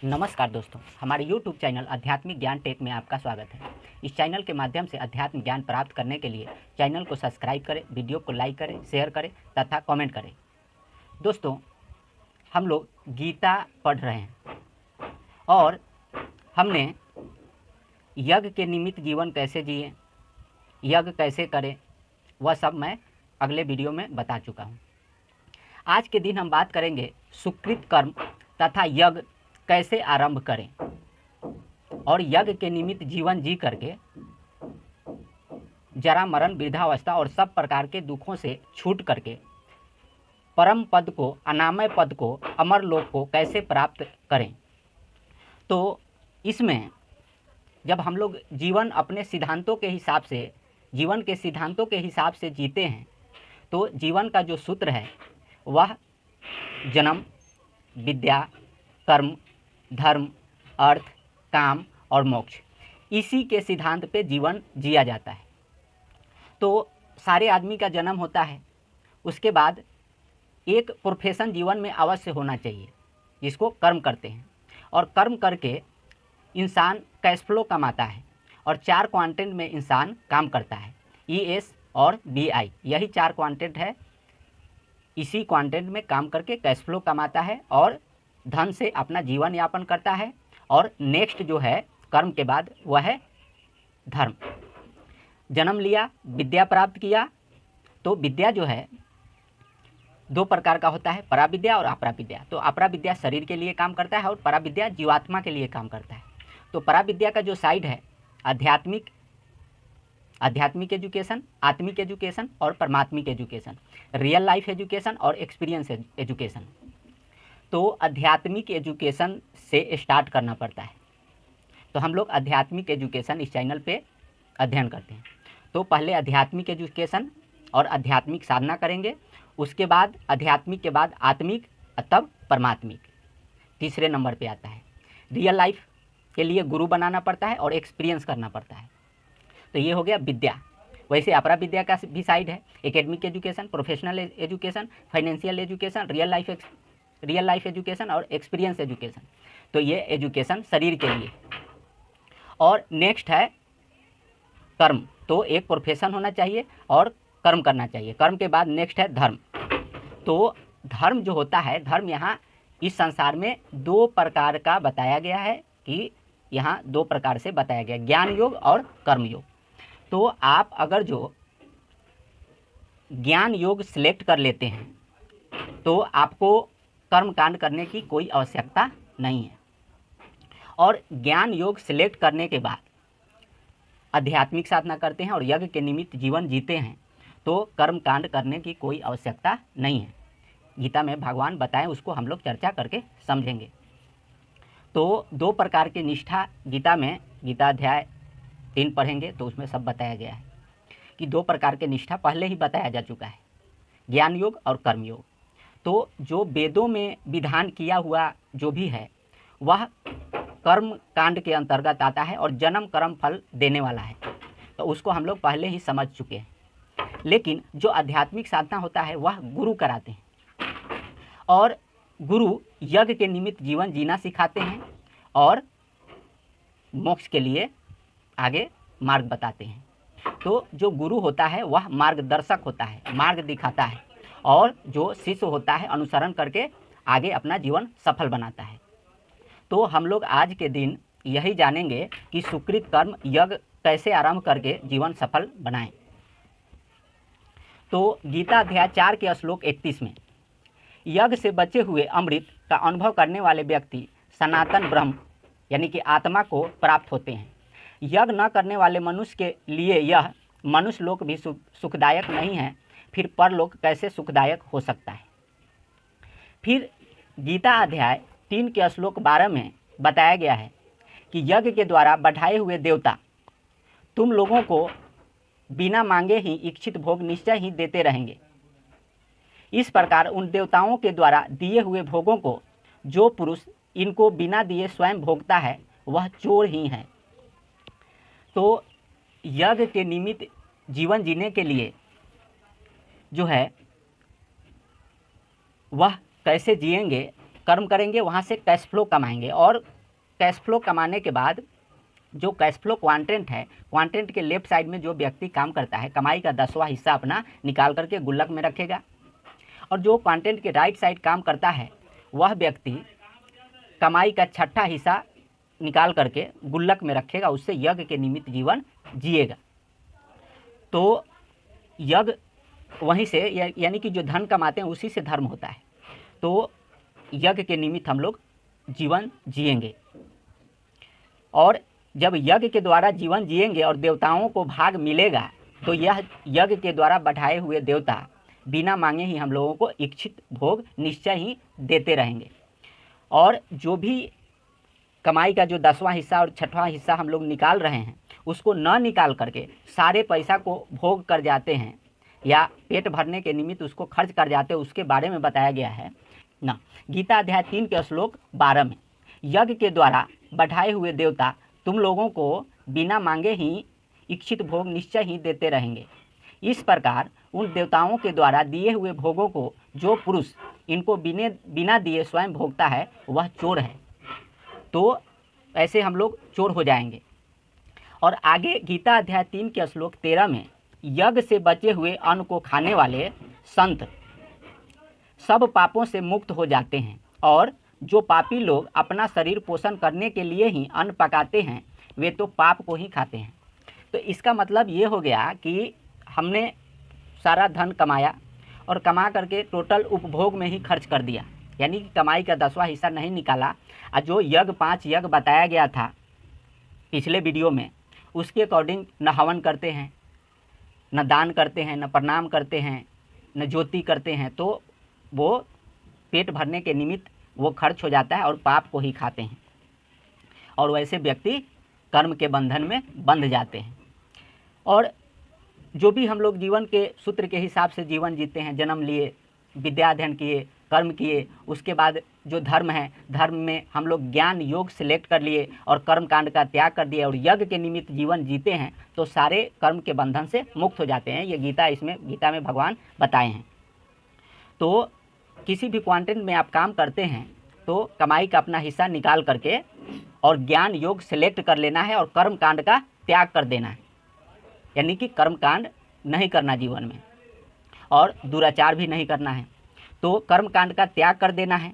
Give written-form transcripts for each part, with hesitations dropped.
नमस्कार दोस्तों, हमारे YouTube चैनल आध्यात्मिक ज्ञान टेक में आपका स्वागत है। इस चैनल के माध्यम से अध्यात्म ज्ञान प्राप्त करने के लिए चैनल को सब्सक्राइब करें, वीडियो को लाइक करें, शेयर करें तथा कमेंट करें। दोस्तों, हम लोग गीता पढ़ रहे हैं और हमने यज्ञ के निमित्त जीवन कैसे जिए, यज्ञ कैसे करें, वह सब मैं अगले वीडियो में बता चुका हूँ। आज के दिन हम बात करेंगे सुकृत कर्म तथा यज्ञ कैसे आरंभ करें और यज्ञ के निमित्त जीवन जी करके जरा मरण, वृद्धावस्था और सब प्रकार के दुखों से छूट करके परम पद को, अनामय पद को, अमर लोक को कैसे प्राप्त करें। तो इसमें जब हम लोग जीवन अपने सिद्धांतों के हिसाब से, जीवन के सिद्धांतों के हिसाब से जीते हैं तो जीवन का जो सूत्र है वह जन्म, विद्या, कर्म, धर्म, अर्थ, काम और मोक्ष, इसी के सिद्धांत पे जीवन जिया जाता है। तो सारे आदमी का जन्म होता है, उसके बाद एक प्रोफेशन जीवन में अवश्य होना चाहिए जिसको कर्म कहते हैं, और कर्म करके इंसान कैश फ्लो कमाता है और 4 क्वांटेंट में इंसान काम करता है, ES और BI, यही 4 क्वांटेंट है। इसी क्वांटेंट में काम करके कैश फ्लो कमाता है और धन से अपना जीवन यापन करता है। और नेक्स्ट जो है कर्म के बाद वह है धर्म। जन्म लिया, विद्या प्राप्त किया, तो विद्या जो है 2 प्रकार का होता है, पराविद्या और अपराविद्या। तो अपराविद्या शरीर के लिए काम करता है और पराविद्या जीवात्मा के लिए काम करता है। तो पराविद्या का जो साइड है आध्यात्मिक एजुकेशन, आत्मिक एजुकेशन और परमात्मिक एजुकेशन, रियल लाइफ एजुकेशन और एक्सपीरियंस एजुकेशन। तो आध्यात्मिक एजुकेशन से स्टार्ट करना पड़ता है। तो हम लोग आध्यात्मिक एजुकेशन इस चैनल पे अध्ययन करते हैं। तो पहले आध्यात्मिक एजुकेशन और आध्यात्मिक साधना करेंगे, उसके बाद आध्यात्मिक के बाद आत्मिक, तब परमात्मिक। तीसरे नंबर पे आता है रियल लाइफ के लिए गुरु बनाना पड़ता है और एक्सपीरियंस करना पड़ता है। तो ये हो गया विद्या। वैसे अपरा विद्या का भी साइड है, academic education, professional education, financial education, real life education और एक्सपीरियंस एजुकेशन। तो ये एजुकेशन शरीर के लिए। और नेक्स्ट है कर्म। तो एक प्रोफेशन होना चाहिए और कर्म करना चाहिए। कर्म के बाद नेक्स्ट है धर्म। तो धर्म जो होता है, धर्म यहाँ इस संसार में 2 प्रकार का बताया गया है, कि यहाँ 2 प्रकार से बताया गया, ज्ञान योग और कर्म योग। तो आप अगर जो ज्ञान योग सिलेक्ट कर लेते हैं तो आपको कर्म कांड करने की कोई आवश्यकता नहीं है। और ज्ञान योग सिलेक्ट करने के बाद आध्यात्मिक साधना करते हैं और यज्ञ के निमित्त जीवन जीते हैं तो कर्म कांड करने की कोई आवश्यकता नहीं है। गीता में भगवान बताएं, उसको हम लोग चर्चा करके समझेंगे। तो 2 प्रकार की निष्ठा गीता में, गीता अध्याय 3 पढ़ेंगे तो उसमें सब बताया गया है कि 2 प्रकार के निष्ठा पहले ही बताया जा चुका है, ज्ञान योग और कर्म योग। तो जो वेदों में विधान किया हुआ जो भी है वह कर्म कांड के अंतर्गत आता है और जन्म कर्म फल देने वाला है, तो उसको हम लोग पहले ही समझ चुके हैं। लेकिन जो आध्यात्मिक साधना होता है वह गुरु कराते हैं और गुरु यज्ञ के निमित्त जीवन जीना सिखाते हैं और मोक्ष के लिए आगे मार्ग बताते हैं। तो जो गुरु होता है वह मार्गदर्शक होता है, मार्ग दिखाता है, और जो शिष्य होता है अनुसरण करके आगे अपना जीवन सफल बनाता है। तो हम लोग आज के दिन यही जानेंगे कि सुकृत कर्म यज्ञ कैसे आरंभ करके जीवन सफल बनाएं। तो गीता अध्याय 4 के श्लोक 31 में, यज्ञ से बचे हुए अमृत का अनुभव करने वाले व्यक्ति सनातन ब्रह्म यानी कि आत्मा को प्राप्त होते हैं। यज्ञ न करने वाले मनुष्य के लिए यह मनुष्य लोक भी सुखदायक नहीं है, फिर परलोक कैसे सुखदायक हो सकता है। फिर गीता अध्याय 3 के श्लोक 12 में बताया गया है कि यज्ञ के द्वारा बढ़ाए हुए देवता तुम लोगों को बिना मांगे ही इच्छित भोग निश्चय ही देते रहेंगे। इस प्रकार उन देवताओं के द्वारा दिए हुए भोगों को जो पुरुष इनको बिना दिए स्वयं भोगता है वह चोर ही है। तो यज्ञ के निमित्त जीवन जीने के लिए जो है वह कैसे जिएंगे कर्म करेंगे वहाँ से कैश फ्लो कमाएंगे, और कैश फ्लो कमाने के बाद जो कैश फ्लो क्वांटेंट है, क्वांटेंट के लेफ्ट साइड में जो व्यक्ति काम करता है कमाई का 10वां हिस्सा अपना निकाल करके गुल्लक में रखेगा, और जो क्वांटेंट के राइट साइड काम करता है वह व्यक्ति कमाई का 6ठा हिस्सा निकाल करके गुल्लक में रखेगा, उससे यज्ञ के निमित्त जीवन जिएगा। तो यज्ञ वहीं से यानी कि जो धन कमाते हैं उसी से धर्म होता है। तो यज्ञ के निमित्त हम लोग जीवन जिएंगे, और जब यज्ञ के द्वारा जीवन जिएंगे और देवताओं को भाग मिलेगा तो यह यज्ञ के द्वारा बढ़ाए हुए देवता बिना मांगे ही हम लोगों को इच्छित भोग निश्चय ही देते रहेंगे। और जो भी कमाई का जो 10वां हिस्सा और 6वां हिस्सा हम लोग निकाल रहे हैं उसको न निकाल करके सारे पैसा को भोग कर जाते हैं या पेट भरने के निमित्त उसको खर्च कर जाते हैं, उसके बारे में बताया गया है ना। गीता अध्याय 3 के श्लोक 12 में यज्ञ के द्वारा बढ़ाए हुए देवता तुम लोगों को बिना मांगे ही इच्छित भोग निश्चय ही देते रहेंगे। इस प्रकार उन देवताओं के द्वारा दिए हुए भोगों को जो पुरुष इनको बिना दिए स्वयं भोगता है वह चोर है। तो ऐसे हम लोग चोर हो जाएंगे। और आगे गीता अध्याय 3 के श्लोक 13 में यज्ञ से बचे हुए अन्न को खाने वाले संत सब पापों से मुक्त हो जाते हैं, और जो पापी लोग अपना शरीर पोषण करने के लिए ही अन्न पकाते हैं वे तो पाप को ही खाते हैं। तो इसका मतलब ये हो गया कि हमने सारा धन कमाया और कमा करके टोटल उपभोग में ही खर्च कर दिया, यानी कि कमाई का 10वां हिस्सा नहीं निकाला। और जो यज्ञ 5 यज्ञ बताया गया था पिछले वीडियो में उसके अकॉर्डिंग न हवन करते हैं, न दान करते हैं, न प्रणाम करते हैं, न ज्योति करते हैं, तो वो पेट भरने के निमित्त वो खर्च हो जाता है और पाप को ही खाते हैं, और वैसे व्यक्ति कर्म के बंधन में बंध जाते हैं। और जो भी हम लोग जीवन के सूत्र के हिसाब से जीवन जीते हैं, जन्म लिए, विद्या अध्ययन किए, कर्म किए, उसके बाद जो धर्म है, धर्म में हम लोग ज्ञान योग सिलेक्ट कर लिए और कर्म कांड का त्याग कर दिए और यज्ञ के निमित्त जीवन जीते हैं, तो सारे कर्म के बंधन से मुक्त हो जाते हैं। ये गीता में भगवान बताए हैं। तो किसी भी क्वांटेंट में आप काम करते हैं तो कमाई का अपना हिस्सा निकाल करके और ज्ञान योग सिलेक्ट कर लेना है और कर्म कांड का त्याग कर देना है, यानी कि कर्म कांड नहीं करना जीवन में, और दुराचार भी नहीं करना है। तो कर्म कांड का त्याग कर देना है।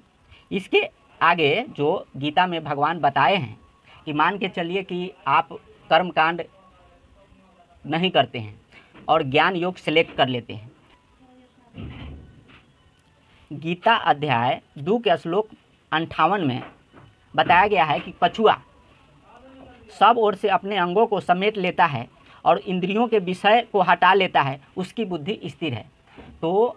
इसके आगे जो गीता में भगवान बताए हैं कि मान के चलिए कि आप कर्म कांड नहीं करते हैं और ज्ञान योग सिलेक्ट कर लेते हैं। गीता अध्याय 2 के श्लोक 58 में बताया गया है कि कछुआ सब ओर से अपने अंगों को समेट लेता है और इंद्रियों के विषय को हटा लेता है, उसकी बुद्धि स्थिर है। तो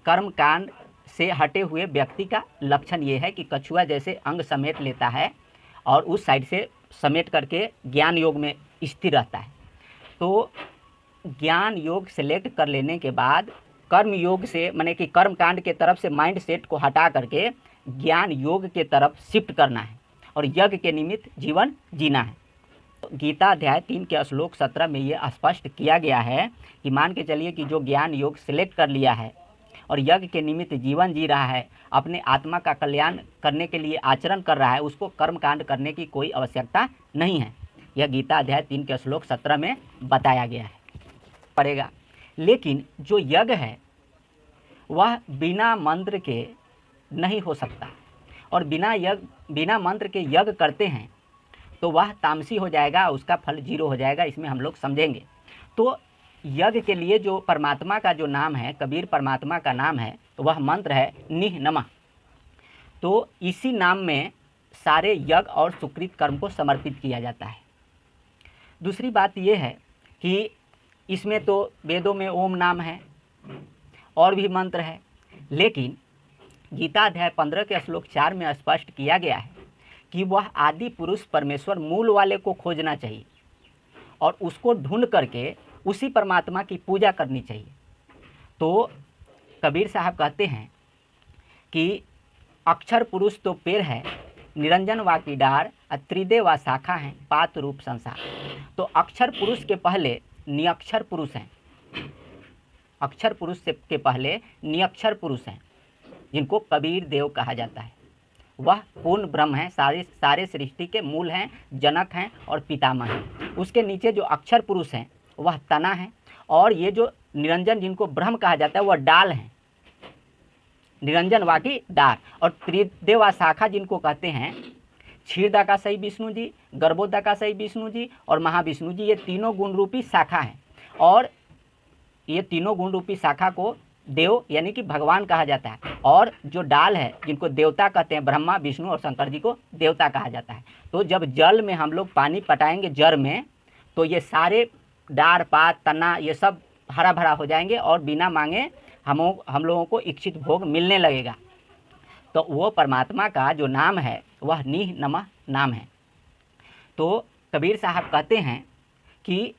कर्म कांड से हटे हुए व्यक्ति का लक्षण ये है कि कछुआ जैसे अंग समेट लेता है और उस साइड से समेट करके ज्ञान योग में स्थिर रहता है। तो ज्ञान योग सेलेक्ट कर लेने के बाद कर्म योग से माने कि कर्म कांड के तरफ से माइंड सेट को हटा करके ज्ञान योग के तरफ शिफ्ट करना है और यज्ञ के निमित्त जीवन जीना है। तो गीता अध्याय 3 के श्लोक 17 में ये स्पष्ट किया गया है कि मान के चलिए कि जो ज्ञान योग सिलेक्ट कर लिया है और यज्ञ के निमित्त जीवन जी रहा है, अपने आत्मा का कल्याण करने के लिए आचरण कर रहा है, उसको कर्म कांड करने की कोई आवश्यकता नहीं है। यह गीता अध्याय 3 के श्लोक 17 में बताया गया है पड़ेगा। लेकिन जो यज्ञ है वह बिना मंत्र के नहीं हो सकता, और बिना मंत्र के यज्ञ करते हैं तो वह तामसी हो जाएगा, उसका फल 0 हो जाएगा। इसमें हम लोग समझेंगे। तो यज्ञ के लिए जो परमात्मा का जो नाम है, कबीर परमात्मा का नाम है, तो वह मंत्र है निह नमः। तो इसी नाम में सारे यज्ञ और सुकृत कर्म को समर्पित किया जाता है। दूसरी बात यह है कि इसमें तो वेदों में ओम नाम है और भी मंत्र है, लेकिन गीता अध्याय 15 के श्लोक 4 में स्पष्ट किया गया है कि वह आदि पुरुष परमेश्वर मूल वाले को खोजना चाहिए और उसको ढूंढ करके उसी परमात्मा की पूजा करनी चाहिए। तो कबीर साहब कहते हैं कि अक्षर पुरुष तो पेड़ है, निरंजन वा की डार, त्रिदे वा शाखा है, पात रूप संसार। तो अक्षर पुरुष के पहले निअक्षर पुरुष हैं, अक्षर पुरुष के पहले निअक्षर पुरुष हैं, जिनको कबीर देव कहा जाता है। वह पूर्ण ब्रह्म है, सारे सृष्टि के मूल हैं, जनक हैं और पितामह हैं। उसके नीचे जो अक्षर पुरुष हैं वह तना है, और ये जो निरंजन जिनको ब्रह्म कहा जाता है वह डाल हैं, निरंजन वाकी डाल। और त्रिदेवा शाखा जिनको कहते हैं, क्षीरदाकाशई विष्णु जी, गर्भोदकाशई विष्णु जी और महाविष्णु जी, ये तीनों गुण रूपी शाखा है। और ये तीनों गुण रूपी शाखा को देव यानी कि भगवान कहा जाता है, और जो डाल है जिनको देवता कहते हैं, ब्रह्मा विष्णु और शंकर जी को देवता कहा जाता है। तो जब जल में हम लोग पानी पटाएंगे जड़ में, तो ये सारे डार पात तना ये सब हरा भरा हो जाएंगे और बिना मांगे हम लोगों को इच्छित भोग मिलने लगेगा। तो वो परमात्मा का जो नाम है वह नीह नमः नाम है। तो कबीर साहब कहते हैं कि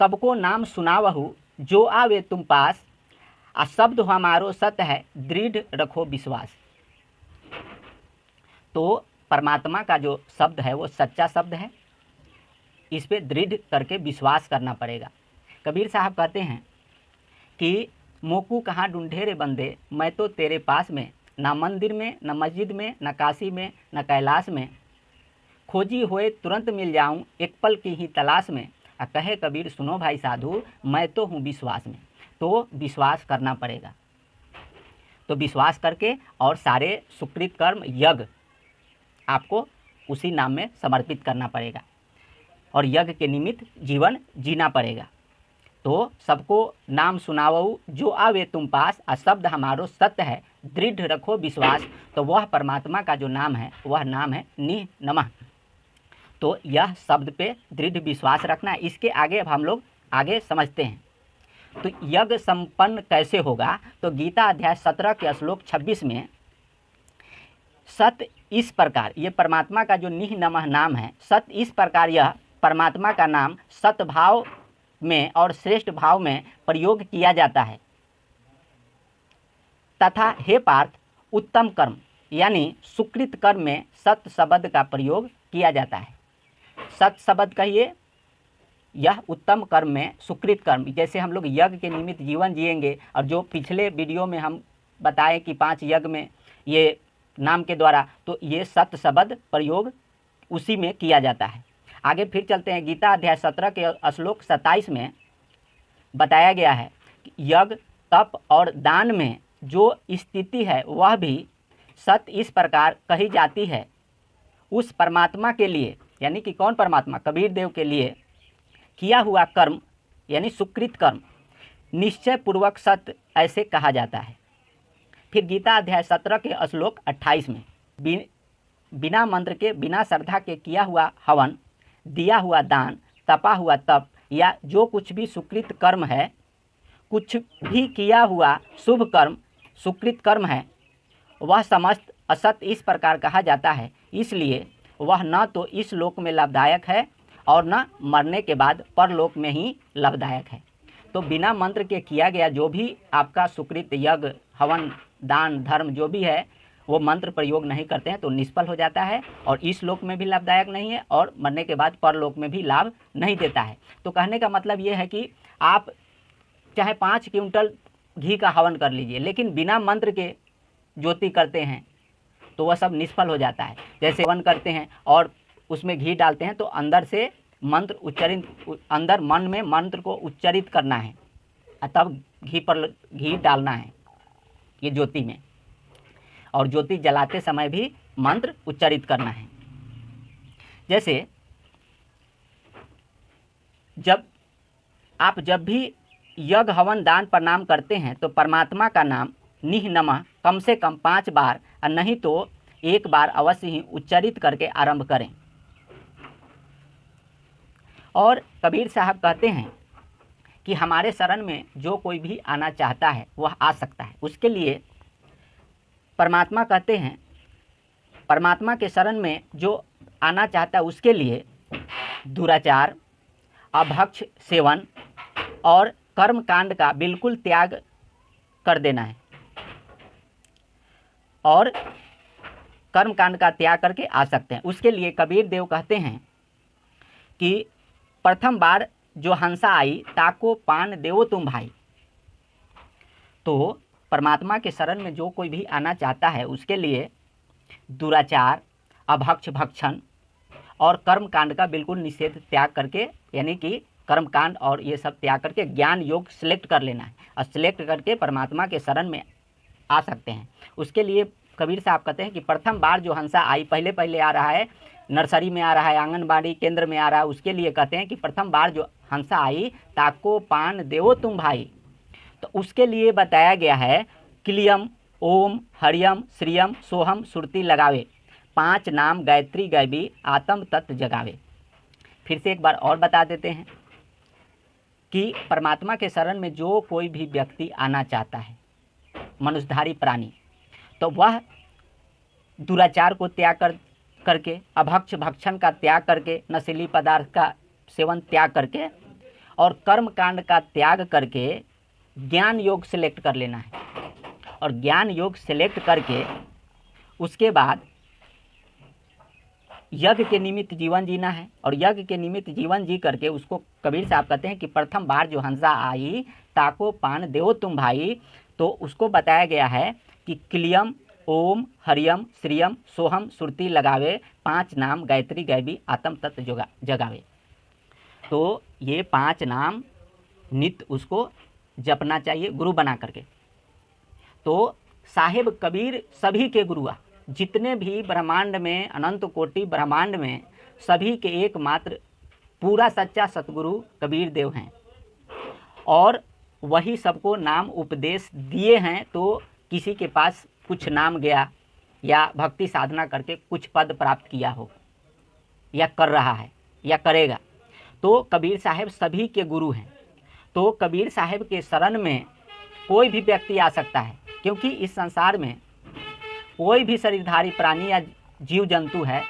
सबको नाम सुनावहु जो आवे तुम पास, आ शब्द हमारो सत्य है दृढ़ रखो विश्वास। तो परमात्मा का जो शब्द है वो सच्चा शब्द है, इस पे दृढ़ करके विश्वास करना पड़ेगा। कबीर साहब कहते हैं कि मोकू कहाँ ढूंढे रे बंदे, मैं तो तेरे पास में, ना मंदिर में न मस्जिद में न काशी में न कैलाश में, खोजी हुए तुरंत मिल जाऊं एक पल की ही तलाश में। कहे कबीर सुनो भाई साधु, मैं तो हूँ विश्वास में। तो विश्वास करना पड़ेगा। तो विश्वास करके और सारे सुकृत कर्म यज्ञ आपको उसी नाम में समर्पित करना पड़ेगा, और यज्ञ के निमित्त जीवन जीना पड़ेगा। तो सबको नाम सुनावो जो आवे तुम पास, आ शब्द हमारो सत्य है दृढ़ रखो विश्वास। तो वह परमात्मा का जो नाम है वह नाम है नीह नमः। तो यह शब्द पे दृढ़ विश्वास रखना है। इसके आगे अब हम लोग आगे समझते हैं। तो यज्ञ संपन्न कैसे होगा, तो गीता अध्याय 17 के श्लोक 26 में सत्य इस प्रकार, ये परमात्मा का जो नीह नमः नाम है, सत्य इस प्रकार यह परमात्मा का नाम सत्य भाव में और श्रेष्ठ भाव में प्रयोग किया जाता है, तथा हे पार्थ उत्तम कर्म यानी सुकृत कर्म में सत्य शब्द का प्रयोग किया जाता है। सत्य शब्द कहिए, यह उत्तम कर्म में सुकृत कर्म, जैसे हम लोग यज्ञ के निमित्त जीवन जिएंगे, और जो पिछले वीडियो में हम बताएं कि 5 यज्ञ में ये नाम के द्वारा, तो ये सत्य शब्द प्रयोग उसी में किया जाता है। आगे फिर चलते हैं। गीता अध्याय 17 के श्लोक 27 में बताया गया है कि यज्ञ तप और दान में जो स्थिति है वह भी सत्य इस प्रकार कही जाती है, उस परमात्मा के लिए, यानी कि कौन परमात्मा, कबीर देव के लिए किया हुआ कर्म यानी सुकृत कर्म निश्चय पूर्वक सत्य ऐसे कहा जाता है। फिर गीता अध्याय 17 के श्लोक 28 में बिना मंत्र के, बिना श्रद्धा के किया हुआ हवन, दिया हुआ दान, तपा हुआ तप या जो कुछ भी सुकृत कर्म है, कुछ भी किया हुआ शुभ कर्म सुकृत कर्म है, वह समस्त असत्य इस प्रकार कहा जाता है, इसलिए वह न तो इस लोक में लाभदायक है और न मरने के बाद परलोक में ही लाभदायक है। तो बिना मंत्र के किया गया जो भी आपका सुकृत यज्ञ हवन दान धर्म जो भी है, वो मंत्र प्रयोग नहीं करते हैं तो निष्फल हो जाता है, और इस लोक में भी लाभदायक नहीं है और मरने के बाद परलोक में भी लाभ नहीं देता है। तो कहने का मतलब ये है कि आप चाहे 5 क्विंटल घी का हवन कर लीजिए, लेकिन बिना मंत्र के ज्योति करते हैं तो वह सब निष्फल हो जाता है। जैसे हवन करते हैं और उसमें घी डालते हैं तो अंदर से मंत्र उच्चारित, अंदर मन में मंत्र को उच्चारित करना है, तब घी पर घी डालना है ये ज्योति में, और ज्योति जलाते समय भी मंत्र उच्चारित करना है। जैसे जब भी यज्ञ हवन दान प्रणाम करते हैं तो परमात्मा का नाम नीह नमः कम से कम 5 बार और नहीं तो 1 बार अवश्य ही उच्चारित करके आरंभ करें। और कबीर साहब कहते हैं कि हमारे शरण में जो कोई भी आना चाहता है वह आ सकता है। उसके लिए परमात्मा कहते हैं, परमात्मा के शरण में जो आना चाहता है उसके लिए दुराचार, अभक्ष सेवन और कर्म कांड का बिल्कुल त्याग कर देना है, और कर्म कांड का त्याग करके आ सकते हैं। उसके लिए कबीर देव कहते हैं कि प्रथम बार जो हंसा आई ताको पान देवो तुम भाई। तो परमात्मा के शरण में जो कोई भी आना चाहता है उसके लिए दुराचार, अभक्ष भक्षण और कर्म कांड का बिल्कुल निषेध त्याग करके, यानी कि कर्म कांड और ये सब त्याग करके ज्ञान योग सिलेक्ट कर लेना है और सिलेक्ट करके परमात्मा के शरण में आ सकते हैं। उसके लिए कबीर साहब कहते हैं कि प्रथम बार जो हंसा आई, पहले पहले आ रहा है, नर्सरी में आ रहा है, आंगनबाड़ी केंद्र में आ रहा है, उसके लिए कहते हैं कि प्रथम बार जो हंसा आई ताको पान देवो तुम भाई। तो उसके लिए बताया गया है क्लियम, ओम, हरियम, श्रियम, सोहम सुरती लगावे, 5 नाम गायत्री गायबी आत्म तत्व जगावे। फिर से एक बार और बता देते हैं कि परमात्मा के शरण में जो कोई भी व्यक्ति आना चाहता है, मनुष्यधारी प्राणी, तो वह दुराचार को त्याग करके, अभक्ष भक्षण का त्याग करके, नशीली पदार्थ का सेवन त्याग करके और कर्म कांड का त्याग करके ज्ञान योग सिलेक्ट कर लेना है। और ज्ञान योग सिलेक्ट करके उसके बाद यज्ञ के निमित्त जीवन जीना है। और यज्ञ के निमित्त जीवन जी करके उसको कबीर साहब कहते हैं कि प्रथम बार जो हंसा आई ताको पान देवो तुम भाई। तो उसको बताया गया है कि क्लियम, ओम, हरियम, श्रियम, सोहम सुरती लगावे, 5 नाम गायत्री गायबी आत्म तत्व जगावे। तो ये 5 नाम नित्य उसको जपना चाहिए गुरु बना करके। तो साहिब कबीर सभी के गुरु, जितने भी ब्रह्मांड में, अनंत कोटि ब्रह्मांड में सभी के एकमात्र पूरा सच्चा सतगुरु कबीर देव हैं और वही सबको नाम उपदेश दिए हैं। तो किसी के पास कुछ नाम गया या भक्ति साधना करके कुछ पद प्राप्त किया हो या कर रहा है या करेगा, तो कबीर साहब सभी के गुरु हैं। तो कबीर साहब के शरण में कोई भी व्यक्ति आ सकता है, क्योंकि इस संसार में कोई भी शरीरधारी प्राणी या जीव जंतु है,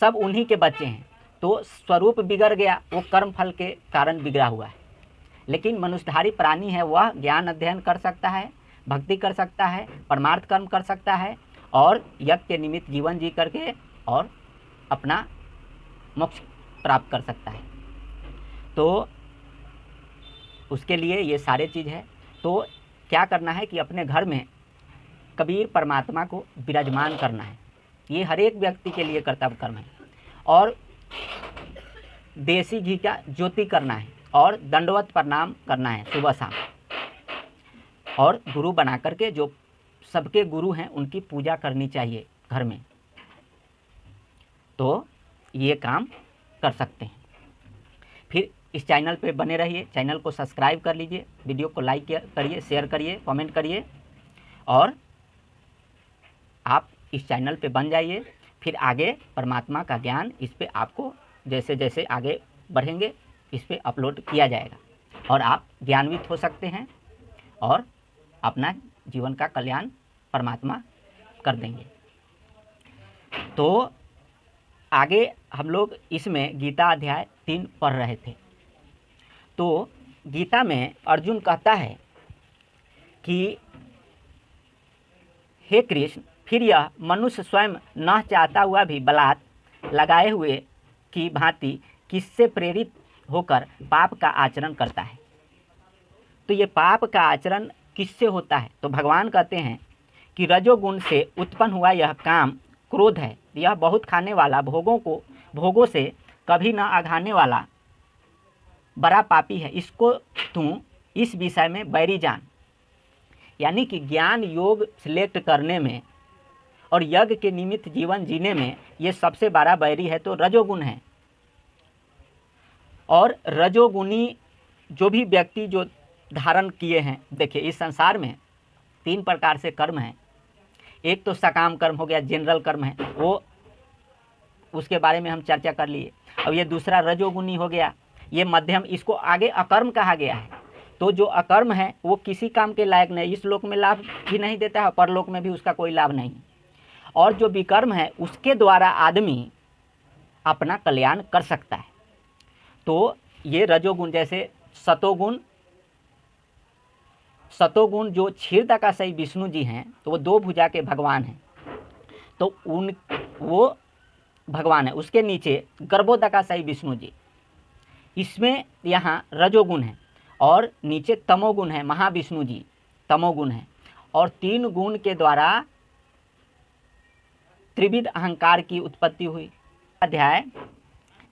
सब उन्हीं के बच्चे हैं। तो स्वरूप बिगड़ गया, वो कर्म फल के कारण बिगड़ा हुआ है। लेकिन मनुष्यधारी प्राणी है, वह ज्ञान अध्ययन कर सकता है, भक्ति कर सकता है, परमार्थ कर्म कर सकता है और यज्ञ के निमित्त जीवन जी करके और अपना मोक्ष प्राप्त कर सकता है। तो उसके लिए ये सारे चीज़ है। तो क्या करना है कि अपने घर में कबीर परमात्मा को विराजमान करना है। ये हर एक व्यक्ति के लिए कर्तव्य कर्म है। और देसी घी का ज्योति करना है और दंडवत प्रणाम करना है सुबह शाम। और गुरु बना करके जो सबके गुरु हैं उनकी पूजा करनी चाहिए घर में। तो ये काम कर सकते हैं। फिर इस चैनल पे बने रहिए, चैनल को सब्सक्राइब कर लीजिए, वीडियो को लाइक करिए, शेयर करिए, कमेंट करिए और आप इस चैनल पे बन जाइए। फिर आगे परमात्मा का ज्ञान इस पे आपको जैसे जैसे आगे बढ़ेंगे इस पे अपलोड किया जाएगा और आप ज्ञान्वित हो सकते हैं और अपना जीवन का कल्याण परमात्मा कर देंगे। तो आगे हम लोग इसमें गीता अध्याय 3 पढ़ रहे थे। तो गीता में अर्जुन कहता है कि हे कृष्ण, फिर यह मनुष्य स्वयं न चाहता हुआ भी बलात् लगाए हुए की भांति किससे प्रेरित होकर पाप का आचरण करता है। तो ये पाप का आचरण किससे होता है? तो भगवान कहते हैं कि रजोगुण से उत्पन्न हुआ यह काम क्रोध है, यह बहुत खाने वाला, भोगों से कभी न आघाने वाला बड़ा पापी है। इसको तू इस विषय में बैरी जान। यानी कि ज्ञान योग सिलेक्ट करने में और यज्ञ के निमित्त जीवन जीने में ये सबसे बड़ा बैरी है तो रजोगुण है। और रजोगुणी जो भी व्यक्ति जो धारण किए हैं, देखिए इस संसार में 3 प्रकार से कर्म हैं। एक तो सकाम कर्म हो गया, जनरल कर्म है, वो उसके बारे में हम चर्चा कर लिए। अब ये दूसरा रजोगुणी हो गया, ये मध्यम, इसको आगे अकर्म कहा गया है। तो जो अकर्म है वो किसी काम के लायक नहीं, इस लोक में लाभ भी नहीं देता है, परलोक में भी उसका कोई लाभ नहीं। और जो विकर्म है उसके द्वारा आदमी अपना कल्याण कर सकता है। तो ये रजोगुण, जैसे सतोगुण जो क्षीरदकाशयी विष्णु जी हैं, तो वो 2 भुजा के भगवान हैं। तो वो भगवान है, उसके नीचे गर्भोदकाशयी विष्णु जी, इसमें यहाँ रजोगुण है। और नीचे तमोगुण है, महाविष्णु जी तमोगुण है। और 3 गुण के द्वारा त्रिविध अहंकार की उत्पत्ति हुई। अध्याय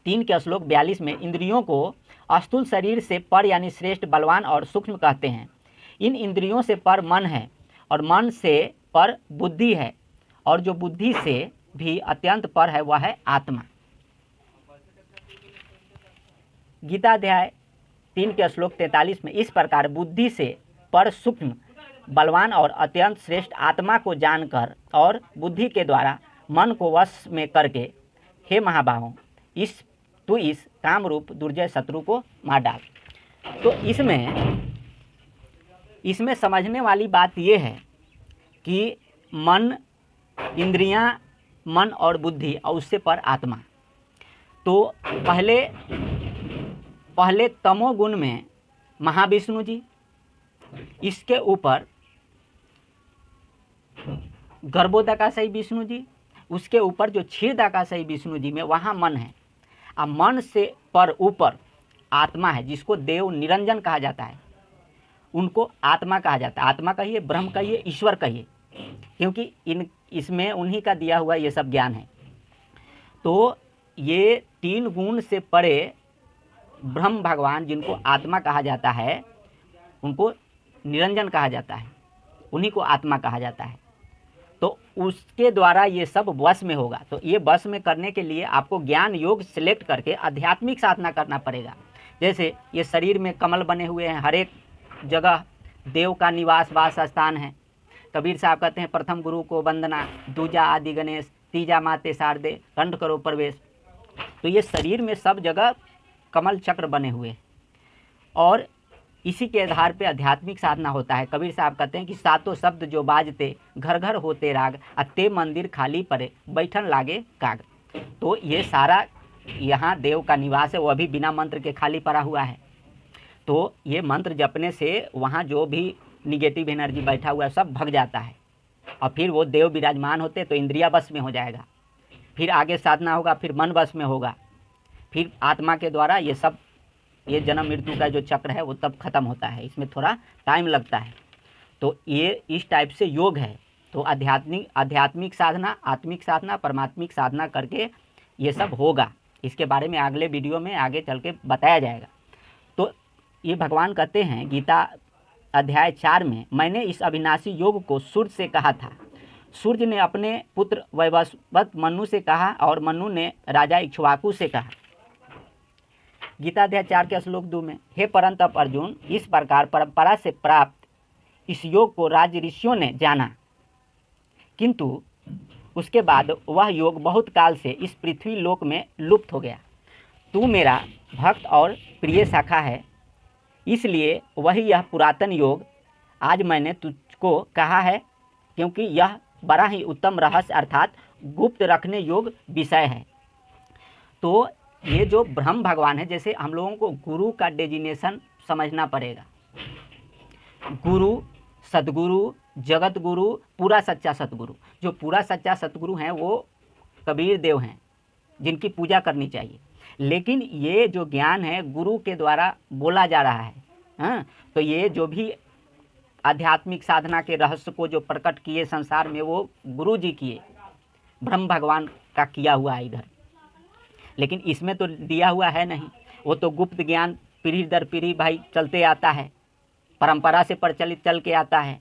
3 के श्लोक 42 में इंद्रियों को स्थूल शरीर से पर यानी श्रेष्ठ, बलवान और सूक्ष्म कहते हैं। इन इंद्रियों से पर मन है और मन से पर बुद्धि है, और जो बुद्धि से भी अत्यंत पर है वह है आत्मा। गीता अध्याय 3 के श्लोक 43 में इस प्रकार बुद्धि से पर सूक्ष्म, बलवान और अत्यंत श्रेष्ठ आत्मा को जानकर और बुद्धि के द्वारा मन को वश में करके, हे महाबाहों, इस कामरूप दुर्जय शत्रु को मार डाल। तो इसमें समझने वाली बात यह है कि मन, इंद्रियां, मन और बुद्धि और उससे पर आत्मा। तो पहले तमोगुण में महाविष्णु जी, इसके ऊपर गर्भोदकाशयी विष्णु जी, उसके ऊपर जो क्षीरदाकाशयी विष्णु जी में वहाँ मन है। अब मन से पर ऊपर आत्मा है, जिसको देव निरंजन कहा जाता है, उनको आत्मा कहा जाता है। आत्मा कहिए, ब्रह्म कहिए, ईश्वर कहिए, क्योंकि इसमें उन्हीं का दिया हुआ ये सब ज्ञान है। तो ये 3 गुण से परे ब्रह्म भगवान, जिनको आत्मा कहा जाता है, उनको निरंजन कहा जाता है, उन्हीं को आत्मा कहा जाता है। तो उसके द्वारा ये सब वश में होगा। तो ये वश में करने के लिए आपको ज्ञान योग सिलेक्ट करके आध्यात्मिक साधना करना पड़ेगा। जैसे ये शरीर में कमल बने हुए हैं, हर एक जगह देव का निवास वास स्थान है। कबीर साहब कहते हैं, प्रथम गुरु को वंदना, दूजा आदि गणेश, तीजा माते शारदे, कंठ करो प्रवेश। तो ये शरीर में सब जगह कमल चक्र बने हुए हैं, और इसी के आधार पे आध्यात्मिक साधना होता है। कबीर साहब कहते हैं कि सातों शब्द जो बाजते, घर घर होते राग, अत्ते मंदिर खाली पड़े, बैठन लागे काग। तो ये सारा यहाँ देव का निवास है, वो अभी बिना मंत्र के खाली पड़ा हुआ है। तो ये मंत्र जपने से वहाँ जो भी निगेटिव एनर्जी बैठा हुआ है सब भग जाता है, और फिर वो देव विराजमान होते तो इंद्रिया बस में हो जाएगा। फिर आगे साधना होगा, फिर मन बस में होगा, फिर आत्मा के द्वारा ये जन्म मृत्यु का जो चक्र है वो तब खत्म होता है। इसमें थोड़ा टाइम लगता है। तो ये इस टाइप से योग है। तो आध्यात्मिक साधना, आत्मिक साधना, परमात्मिक साधना करके ये सब होगा। इसके बारे में अगले वीडियो में आगे चल के बताया जाएगा। तो ये भगवान कहते हैं गीता अध्याय 4 में, मैंने इस अविनाशी योग को सूर्य से कहा था। सूर्य ने अपने पुत्र वैवस्वत मनु से कहा, और मनु ने राजा इक्ष्वाकु से कहा। गीता अध्याय 4 के श्लोक 2 में, हे परंतप अर्जुन, इस प्रकार परंपरा से प्राप्त इस योग को राज ऋषियों ने जाना, किंतु उसके बाद वह योग बहुत काल से इस पृथ्वी लोक में लुप्त हो गया। तू मेरा भक्त और प्रिय शाखा है, इसलिए वही यह पुरातन योग आज मैंने तुझको कहा है, क्योंकि यह बड़ा ही उत्तम रहस्य अर्थात गुप्त रखने योग विषय है। तो ये जो ब्रह्म भगवान है, जैसे हम लोगों को गुरु का डेजिनेशन समझना पड़ेगा। गुरु, सदगुरु, जगत गुरु, पूरा सच्चा सतगुरु। जो पूरा सच्चा सतगुरु हैं वो कबीर देव हैं, जिनकी पूजा करनी चाहिए। लेकिन ये जो ज्ञान है गुरु के द्वारा बोला जा रहा है। हाँ, तो ये जो भी आध्यात्मिक साधना के रहस्य को जो प्रकट किए संसार में, वो गुरु जी किए, ब्रह्म भगवान का किया हुआ है इधर। लेकिन इसमें तो दिया हुआ है नहीं, वो तो गुप्त ज्ञान पीढ़ी दर पीढ़ी भाई चलते आता है, परंपरा से प्रचलित चल के आता है।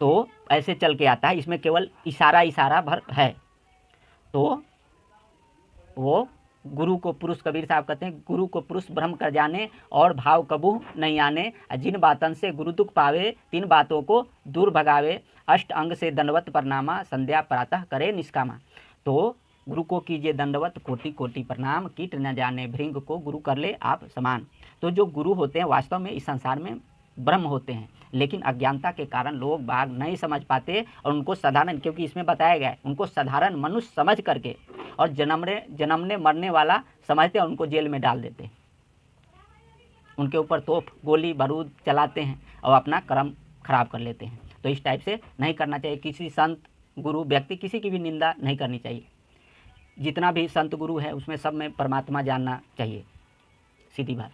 तो ऐसे चल के आता है, इसमें केवल इशारा भर है। तो वो गुरु को पुरुष, कबीर साहब कहते हैं, गुरु को पुरुष ब्रह्म कर जाने और भाव कबू नहीं आने, जिन बातन से गुरु दुख पावे, तीन बातों को दूर भगावे, अष्ट अंग से दंडवत प्रणामा, संध्या प्रातः करे निष्कामा। तो गुरु को कीजिए दंडवत, कोटि कोटि प्रणाम, कीट न जाने भृंग को गुरु कर ले आप समान। तो जो गुरु होते हैं वास्तव में इस संसार में ब्रह्म होते हैं, लेकिन अज्ञानता के कारण लोग बाग नहीं समझ पाते, और उनको साधारण, क्योंकि इसमें बताया गया है, उनको साधारण मनुष्य समझ करके और जन्मने मरने वाला समझते हैं, उनको जेल में डाल देते हैं, उनके ऊपर तोप गोली बारूद चलाते हैं और अपना कर्म खराब कर लेते हैं। तो इस टाइप से नहीं करना चाहिए। किसी संत गुरु व्यक्ति किसी की भी निंदा नहीं करनी चाहिए। जितना भी संत गुरु है उसमें सब में परमात्मा जानना चाहिए, सीधी बात।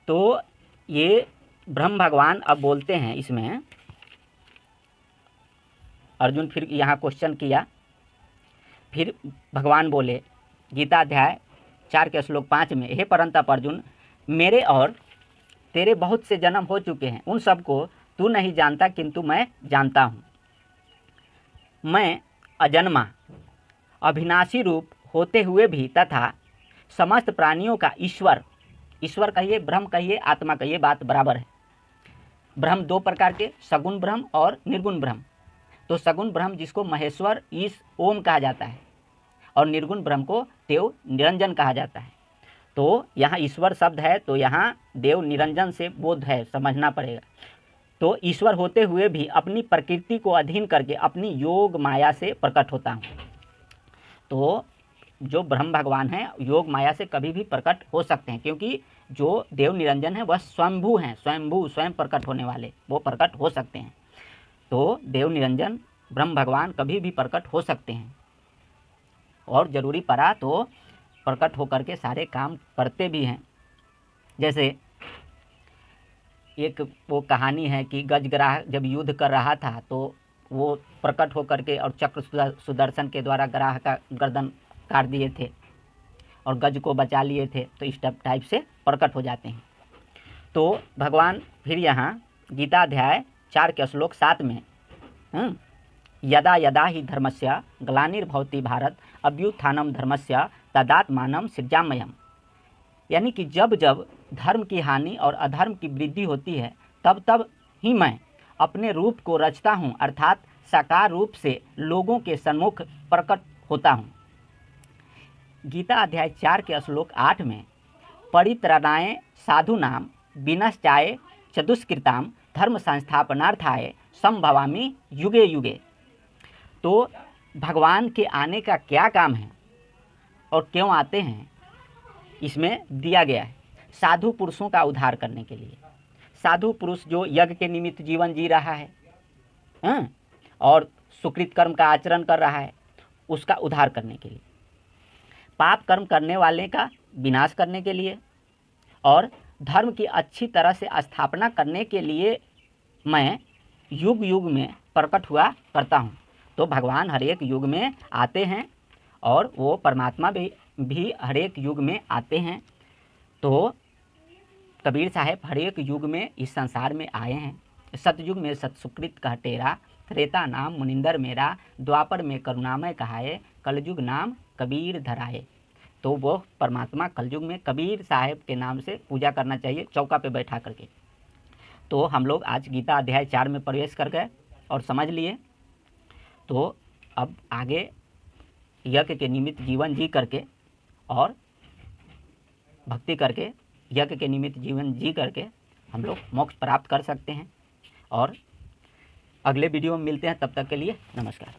तो ये ब्रह्म भगवान अब बोलते हैं इसमें, अर्जुन फिर यहाँ क्वेश्चन किया। फिर भगवान बोले गीता अध्याय 4 के श्लोक 5 में, हे परंतप अर्जुन, मेरे और तेरे बहुत से जन्म हो चुके हैं, उन सब को तू नहीं जानता किंतु मैं जानता हूँ। मैं अजन्मा अविनाशी रूप होते हुए भी तथा समस्त प्राणियों का ईश्वर, ईश्वर कहिए, ब्रह्म कहिए, आत्मा कहिए, बात बराबर है। ब्रह्म दो प्रकार के, सगुण ब्रह्म और निर्गुण ब्रह्म। तो सगुण ब्रह्म जिसको महेश्वर ईश ओम कहा जाता है और निर्गुण ब्रह्म को देव निरंजन कहा जाता है। तो यहाँ ईश्वर शब्द है तो यहाँ देव निरंजन से बोध है, समझना पड़ेगा। तो ईश्वर होते हुए भी अपनी प्रकृति को अधीन करके अपनी योग माया से प्रकट होता हूँ। तो जो ब्रह्म भगवान हैं योग माया से कभी भी प्रकट हो सकते हैं, क्योंकि जो देव निरंजन है वह स्वयंभू हैं, स्वयंभू स्वयं प्रकट होने वाले, वो प्रकट हो सकते हैं। तो देव निरंजन ब्रह्म भगवान कभी भी प्रकट हो सकते हैं और ज़रूरी पड़ा तो प्रकट होकर के सारे काम करते भी हैं। जैसे एक वो कहानी है कि गजग्राह जब युद्ध कर रहा था तो वो प्रकट होकर के और चक्र सुदर्शन के द्वारा ग्राह का गर्दन काट दिए थे और गज को बचा लिए थे। तो इस टाइप से प्रकट हो जाते हैं। तो भगवान फिर यहाँ गीता अध्याय 4 के श्लोक 7 में यदा यदा ही धर्मस्य ग्लानिर्भवति भारत अभ्युत्थानम धर्मस्य तदात्मानं सृजाम्यहम्, यानी कि जब जब धर्म की हानि और अधर्म की वृद्धि होती है तब तब ही मैं अपने रूप को रचता हूँ, अर्थात साकार रूप से लोगों के सम्मुख प्रकट होता हूँ। गीता अध्याय 4 के श्लोक 8 में परित्राणाय साधूनाम विनश्चाय चतुष्कृताम धर्म संस्थापनार्थाय संभवामि युगे युगे। तो भगवान के आने का क्या काम है और क्यों आते हैं इसमें दिया गया है। साधु पुरुषों का उद्धार करने के लिए, साधु पुरुष जो यज्ञ के निमित्त जीवन जी रहा है और सुकृत कर्म का आचरण कर रहा है उसका उद्धार करने के लिए, पाप कर्म करने वाले का विनाश करने के लिए और धर्म की अच्छी तरह से स्थापना करने के लिए मैं युग युग में प्रकट हुआ करता हूँ। तो भगवान हर एक युग में आते हैं और वो परमात्मा भी हर एक युग में आते हैं। तो कबीर साहब हर एक युग में इस संसार में आए हैं। सतयुग में सतसुकृत कह टेरा, त्रेता नाम मुनिंदर मेरा, द्वापर में करुणामय कहाए, कलयुग नाम कबीर धराए। तो वो परमात्मा कलयुग में कबीर साहब के नाम से पूजा करना चाहिए, चौका पे बैठा करके। तो हम लोग आज गीता अध्याय 4 में प्रवेश कर गए और समझ लिए। तो अब आगे यज्ञ के निमित्त जीवन जी करके और भक्ति करके यज्ञ के निमित्त जीवन जी करके हम लोग मोक्ष प्राप्त कर सकते हैं। और अगले वीडियो में मिलते हैं, तब तक के लिए नमस्कार।